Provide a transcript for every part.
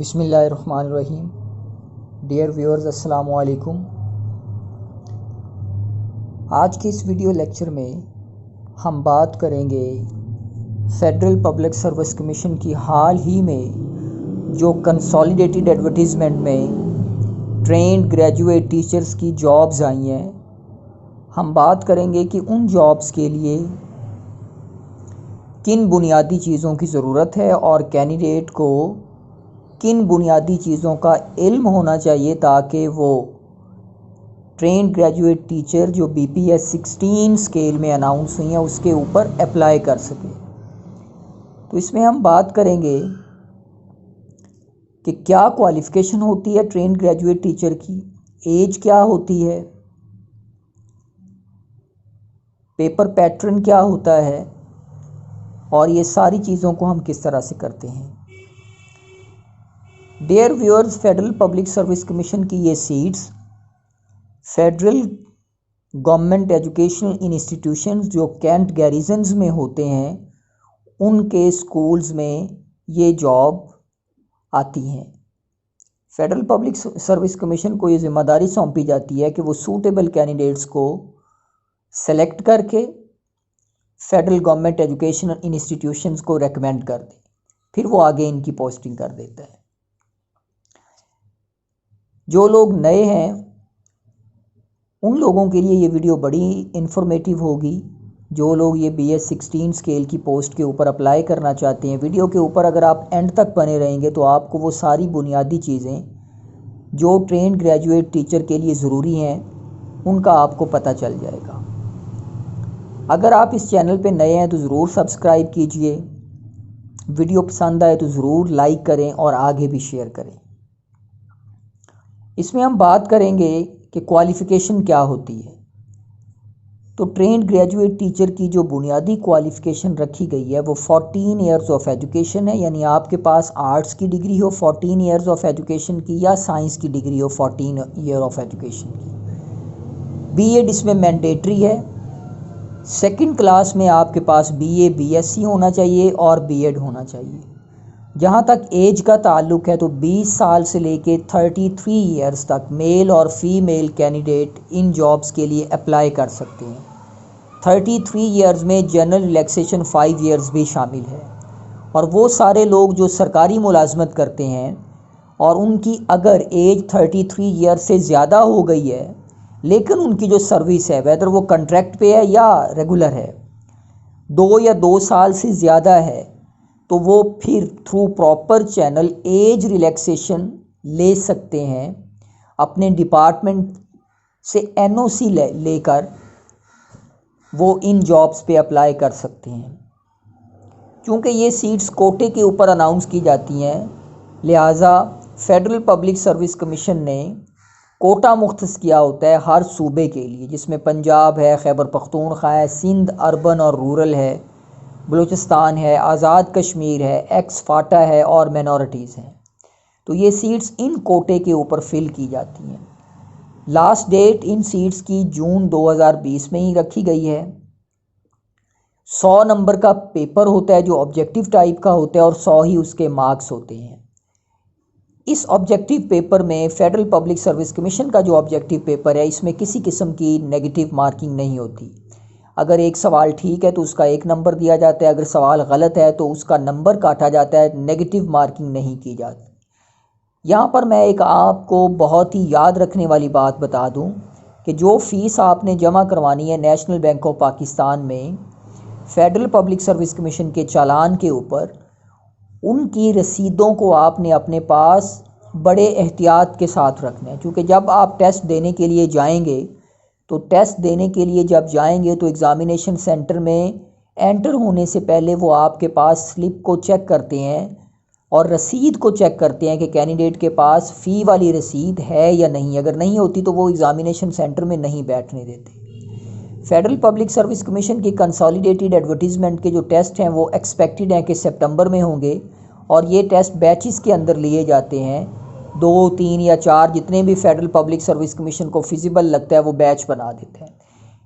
बिस्मिल्लाहिर्रहमानिर्रहीम। Dear viewers, अस्सलाम वालेकुम। आज के इस वीडियो लेक्चर में हम बात करेंगे फेडरल पब्लिक सर्विस कमीशन की हाल ही में जो कंसोलिडेटेड एडवर्टीज़मेंट में ट्रेंड ग्रेजुएट टीचर्स की जॉब्स आई हैं। हम बात करेंगे कि उन जॉब्स के लिए किन बुनियादी चीज़ों की ज़रूरत है और कैंडिडेट को किन बुनियादी चीज़ों का इल्म होना चाहिए ताकि वो ट्रेंड ग्रेजुएट टीचर जो BPS 16 स्केल में अनाउंस हुई हैं उसके ऊपर अप्लाई कर सके। तो इसमें हम बात करेंगे कि क्या क्वालिफ़िकेशन होती है ट्रेंड ग्रेजुएट टीचर की, एज क्या होती है, पेपर पैटर्न क्या होता है और ये सारी चीज़ों को हम किस तरह से करते हैं। Dear viewers, federal public service commission की ये seats federal government educational institutions जो कैंट गैरिजन्स में होते हैं उनके स्कूल्स में ये जॉब आती हैं। फेडरल पब्लिक सर्विस कमीशन को ये ज़िम्मेदारी सौंपी जाती है कि वो सूटेबल कैंडिडेट्स को सेलेक्ट करके फेडरल गवर्नमेंट एजुकेशनल इंस्टीट्यूशंस को रेकमेंड कर दे, फिर वो आगे इनकी पोस्टिंग कर देता है। जो लोग नए हैं उन लोगों के लिए ये वीडियो बड़ी इन्फॉर्मेटिव होगी। जो लोग ये BS 16 स्केल की पोस्ट के ऊपर अप्लाई करना चाहते हैं, वीडियो के ऊपर अगर आप एंड तक बने रहेंगे तो आपको वो सारी बुनियादी चीज़ें जो ट्रेंड ग्रेजुएट टीचर के लिए ज़रूरी हैं उनका आपको पता चल जाएगा। अगर आप इस चैनल पे नए हैं तो ज़रूर सब्सक्राइब कीजिए, वीडियो पसंद आए तो ज़रूर लाइक करें और आगे भी शेयर करें। इसमें हम बात करेंगे कि क्वालिफ़िकेशन क्या होती है। तो ट्रेंड ग्रेजुएट टीचर की जो बुनियादी क्वालिफ़िकेशन रखी गई है वो 14 ईयर्स ऑफ एजुकेशन है, यानी आपके पास आर्ट्स की डिग्री हो 14 ईयर्स ऑफ एजुकेशन की या साइंस की डिग्री हो 14 ईयर ऑफ एजुकेशन की। B.Ed इसमें मैंडेटरी है। सेकंड क्लास में आपके पास BA BSc होना चाहिए और B.Ed होना चाहिए। जहाँ तक एज का ताल्लुक़ है तो 20 साल से लेके 33 ईयर्स तक मेल और फीमेल कैंडिडेट इन जॉब्स के लिए अप्लाई कर सकते हैं। 33 ईयर्स में जनरल रिलैक्सेशन 5 ईयर्स भी शामिल है। और वो सारे लोग जो सरकारी मुलाजमत करते हैं और उनकी अगर एज 33 ईयर्स से ज़्यादा हो गई है लेकिन उनकी जो सर्विस है वेदर वो कॉन्ट्रैक्ट पे है या रेगुलर है 2 या 2 साल से ज़्यादा है तो वो फिर through proper channel age relaxation ले सकते हैं। अपने डिपार्टमेंट से NOC लेकर वो इन जॉब्स पे अप्लाई कर सकते हैं। क्योंकि ये सीट्स कोटे के ऊपर अनाउंस की जाती हैं, लिहाजा फेडरल पब्लिक सर्विस कमीशन ने कोटा मुख्तस किया होता है हर सूबे के लिए, जिसमें पंजाब है, खैबर पख्तूनख्वा है, सिंध अर्बन और रूरल है, बलूचिस्तान है, आज़ाद कश्मीर है, एक्स-फाटा है और माइनॉरिटीज़ हैं। तो ये सीट्स इन कोटे के ऊपर फिल की जाती हैं। लास्ट डेट इन सीट्स की जून 2020 में ही रखी गई है। 100 नंबर का पेपर होता है जो ऑब्जेक्टिव टाइप का होता है और 100 ही उसके मार्क्स होते हैं। इस ऑब्जेक्टिव पेपर में फेडरल पब्लिक सर्विस कमीशन का जो ऑब्जेक्टिव पेपर है इसमें किसी किस्म की नेगेटिव मार्किंग नहीं होती। अगर एक सवाल ठीक है तो उसका 1 नंबर दिया जाता है, अगर सवाल गलत है तो उसका नंबर काटा जाता है, नेगेटिव मार्किंग नहीं की जाती। यहाँ पर मैं एक आपको बहुत ही याद रखने वाली बात बता दूँ कि जो फ़ीस आपने जमा करवानी है नेशनल बैंक ऑफ पाकिस्तान में फेडरल पब्लिक सर्विस कमीशन के चालान के ऊपर, उनकी रसीदों को आपने अपने पास बड़े एहतियात के साथ रखना है। क्योंकि जब आप टेस्ट देने के लिए जाएंगे तो टेस्ट देने के लिए जब जाएंगे तो एग्ज़ामिनेशन सेंटर में एंटर होने से पहले वो आपके पास स्लिप को चेक करते हैं और रसीद को चेक करते हैं कि कैंडिडेट के पास फ़ी वाली रसीद है या नहीं। अगर नहीं होती तो वो एग्ज़ामिनेशन सेंटर में नहीं बैठने देते। फेडरल पब्लिक सर्विस कमीशन की कंसोलिडेटेड एडवर्टीज़मेंट के जो टेस्ट हैं वो एक्सपेक्टेड हैं कि सितंबर में होंगे और ये टेस्ट बैचेस के अंदर लिए जाते हैं। 2, 3 या 4 जितने भी फेडरल पब्लिक सर्विस कमीशन को फिजिबल लगता है वो बैच बना देते हैं।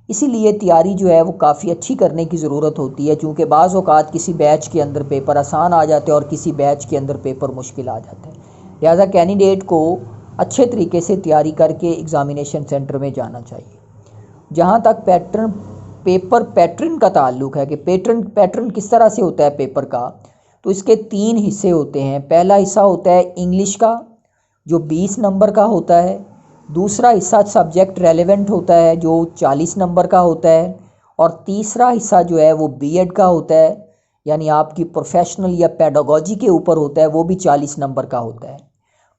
इसीलिए तैयारी जो है वो काफ़ी अच्छी करने की ज़रूरत होती है, क्योंकि बाज़ औक़ात किसी बैच के अंदर पेपर आसान आ जाते हैं और किसी बैच के अंदर पेपर मुश्किल आ जाता है। लिहाजा कैंडिडेट को अच्छे तरीके से तैयारी करके एग्ज़ामिनेशन सेंटर में जाना चाहिए। जहाँ तक पेपर पैटर्न का ताल्लुक़ है कि पैटर्न किस तरह से होता है पेपर का, तो इसके 3 हिस्से होते हैं। पहला हिस्सा होता है इंग्लिश का जो 20 नंबर का होता है। दूसरा हिस्सा सब्जेक्ट रेलेवेंट होता है जो 40 नंबर का होता है। और तीसरा हिस्सा जो है वो बीएड का होता है, यानी आपकी प्रोफेशनल या पेडागोजी के ऊपर होता है, वो भी 40 नंबर का होता है।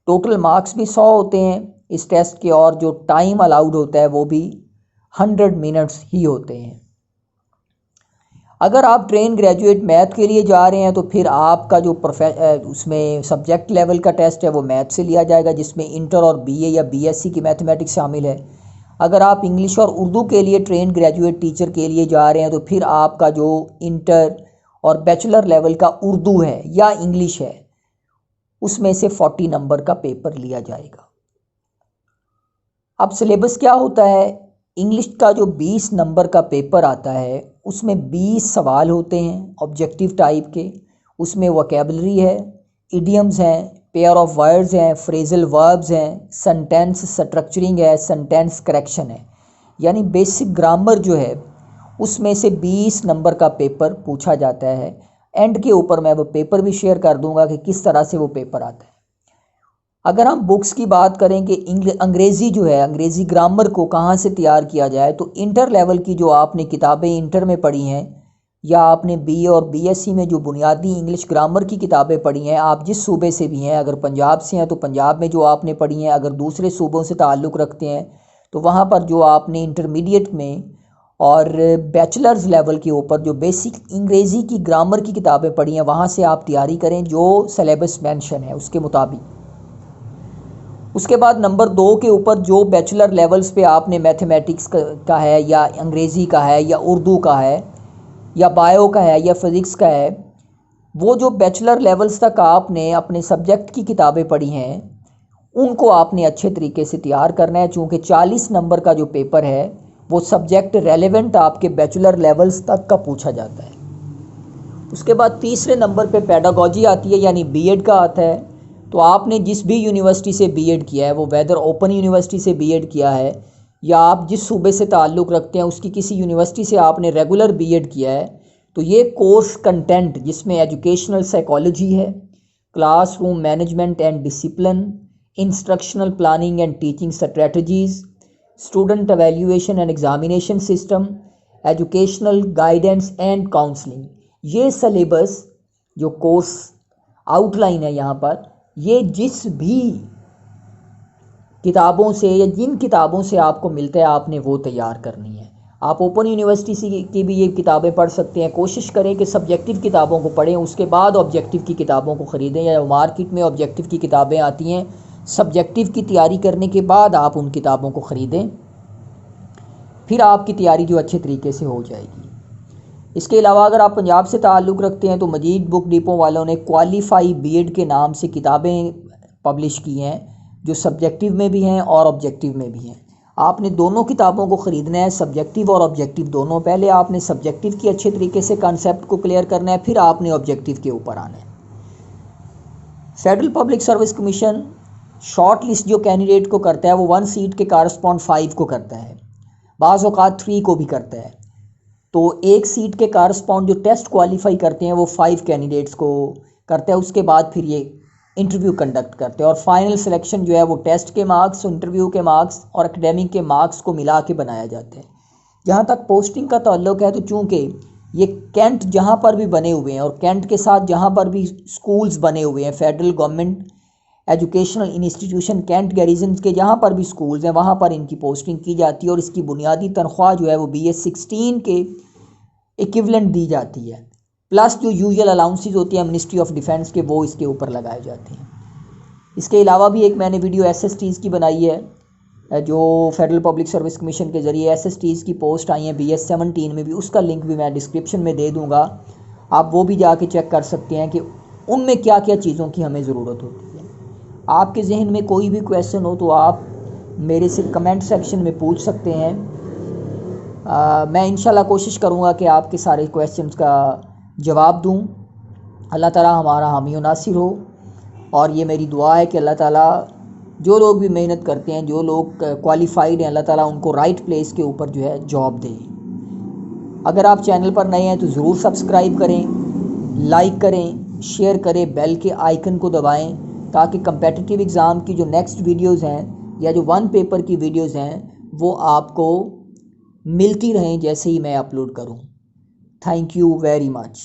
टोटल मार्क्स भी 100 होते हैं इस टेस्ट के, और जो टाइम अलाउड होता है वो भी 100 मिनट्स ही होते हैं। अगर आप ट्रेन ग्रेजुएट मैथ के लिए जा रहे हैं तो फिर आपका जो उसमें सब्जेक्ट लेवल का टेस्ट है वो मैथ से लिया जाएगा, जिसमें इंटर और बीए या बीएससी की मैथमेटिक्स शामिल है। अगर आप इंग्लिश और उर्दू के लिए ट्रेन ग्रेजुएट टीचर के लिए जा रहे हैं तो फिर आपका जो इंटर और बैचलर लेवल का उर्दू है या इंग्लिश है उसमें से 40 नंबर का पेपर लिया जाएगा। अब सिलेबस क्या होता है? इंग्लिश का जो 20 नंबर का पेपर आता है उसमें 20 सवाल होते हैं ऑब्जेक्टिव टाइप के। उसमें वोकैबुलरी है, इडियम्स हैं, पेयर ऑफ वर्ड्स हैं, फ्रेजल वर्ब्स हैं, सेंटेंस स्ट्रक्चरिंग है, सेंटेंस करेक्शन है, यानी बेसिक ग्रामर जो है उसमें से 20 नंबर का पेपर पूछा जाता है। एंड के ऊपर मैं वो पेपर भी शेयर कर दूंगा कि किस तरह से वो पेपर आता है। अगर हम बुक्स की बात करें कि अंग्रेज़ी जो है, अंग्रेज़ी ग्रामर को कहाँ से तैयार किया जाए, तो इंटर लेवल की जो आपने किताबें इंटर में पढ़ी हैं या आपने बीए और बीएससी में जो बुनियादी इंग्लिश ग्रामर की किताबें पढ़ी हैं, आप जिस सूबे से भी हैं, अगर पंजाब से हैं तो पंजाब में जो आपने पढ़ी हैं, अगर दूसरे सूबों से ताल्लुक़ रखते हैं तो वहाँ पर जो आपने इंटरमीडिएट में और बैचलर्स लेवल के ऊपर जो बेसिक अंग्रेज़ी की ग्रामर की किताबें पढ़ी हैं वहाँ से आप तैयारी करें जो सिलेबस मेंशन है उसके मुताबिक। उसके बाद नंबर 2 के ऊपर जो बैचलर लेवल्स पे आपने मैथमेटिक्स का है या अंग्रेज़ी का है या उर्दू का है या बायो का है या फिज़िक्स का है, वो जो बैचलर लेवल्स तक आपने अपने सब्जेक्ट की किताबें पढ़ी हैं उनको आपने अच्छे तरीके से तैयार करना है, चूँकि 40 नंबर का जो पेपर है वो सब्जेक्ट रेलेवेंट आपके बैचलर लेवल्स तक का पूछा जाता है। उसके बाद तीसरे नंबर पे पेडागोजी आती है, यानी बीएड का आता है। तो आपने जिस भी यूनिवर्सिटी से बीएड किया है, वो वेदर ओपन यूनिवर्सिटी से बीएड किया है या आप जिस सूबे से ताल्लुक़ रखते हैं उसकी किसी यूनिवर्सिटी से आपने रेगुलर बीएड किया है, तो ये कोर्स कंटेंट जिसमें एजुकेशनल साइकोलॉजी है, classroom management and discipline, instructional planning and teaching strategies, student evaluation and examination system, educational guidance and counselling, ये सिलेबस जो कोर्स आउटलाइन है यहाँ पर, ये जिस भी किताबों से या जिन किताबों से आपको मिलता है आपने वो तैयार करनी है। आप ओपन यूनिवर्सिटी की भी ये किताबें पढ़ सकते हैं। कोशिश करें कि सब्जेक्टिव किताबों को पढ़ें, उसके बाद ऑब्जेक्टिव की किताबों को ख़रीदें, या मार्केट में ऑब्जेक्टिव की किताबें आती हैं, सब्जेक्टिव की तैयारी करने के बाद आप उन किताबों को ख़रीदें, फिर आपकी तैयारी जो अच्छे तरीके से हो जाएगी। इसके अलावा अगर आप पंजाब से ताल्लुक़ रखते हैं तो मजीद बुक डिपो वालों ने क्वालिफाई बीएड के नाम से किताबें पब्लिश की हैं जो सब्जेक्टिव में भी हैं और ऑब्जेक्टिव में भी हैं। आपने दोनों किताबों को ख़रीदना है, सब्जेक्टिव और ऑब्जेक्टिव दोनों। पहले आपने सब्जेक्टिव की अच्छे तरीके से कॉन्सेप्ट को क्लियर करना है, फिर आपने ऑब्जेक्टिव के ऊपर आना है। Federal public service commission short list जो कैंडिडेट को करता है वो 1 सीट के कारस्पॉन्ड 5 को करता है, बाज़ औक़ात 3 को भी करता है। तो 1 सीट के कारस्पॉन्ड जो टेस्ट क्वालिफाई करते हैं वो 5 कैंडिडेट्स को करता है। उसके बाद फिर ये इंटरव्यू कंडक्ट करते हैं और फाइनल सिलेक्शन जो है वो टेस्ट के मार्क्स, इंटरव्यू के मार्क्स और एकेडमिक के मार्क्स को मिला के बनाया जाता है। जहाँ तक पोस्टिंग का ताल्लुक है तो चूँकि ये कैंट जहाँ पर भी बने हुए हैं और कैंट के साथ जहाँ पर भी स्कूल्स बने हुए हैं, federal government educational institution cantt garrison के जहाँ पर भी स्कूल्स हैं वहाँ पर इनकी पोस्टिंग की जाती है और इसकी बुनियादी तनख्वाह जो है वो BS16 के इक्विवेलेंट दी जाती है, प्लस जो यूजुअल अलाउंसेस होती हैं मिनिस्ट्री ऑफ डिफेंस के वो इसके ऊपर लगाए जाते हैं। इसके अलावा भी एक मैंने वीडियो SSTs की बनाई है जो फेडरल पब्लिक सर्विस कमीशन के ज़रिए SSTs की पोस्ट आई हैं BS17 में भी, उसका लिंक भी मैं डिस्क्रिप्शन में दे दूँगा, आप वो भी जाके चेक कर सकते हैं कि उनमें क्या क्या चीज़ों की हमें ज़रूरत होती है। आपके जहन में कोई भी क्वेश्चन हो तो आप मेरे से कमेंट सेक्शन में पूछ सकते हैं। मैं इंशाल्लाह कोशिश करूँगा कि आपके सारे क्वेश्चंस का जवाब दूँ। अल्लाह ताला हमारा हामी और नासिर हो। और ये मेरी दुआ है कि अल्लाह ताला जो लोग भी मेहनत करते हैं, जो लोग क्वालिफाइड हैं, अल्लाह ताला उनको राइट प्लेस के ऊपर जो है जॉब दे। अगर आप चैनल पर नए हैं तो ज़रूर सब्सक्राइब करें, लाइक करें, शेयर करें, बेल के आइकन को दबाएं ताकि कम्पेटिटिव एग्ज़ाम की जो नेक्स्ट वीडियोज़ हैं या जो वन पेपर की वीडियोज़ हैं वो आपको मिलती रहें जैसे ही मैं अपलोड करूं। Thank you very much.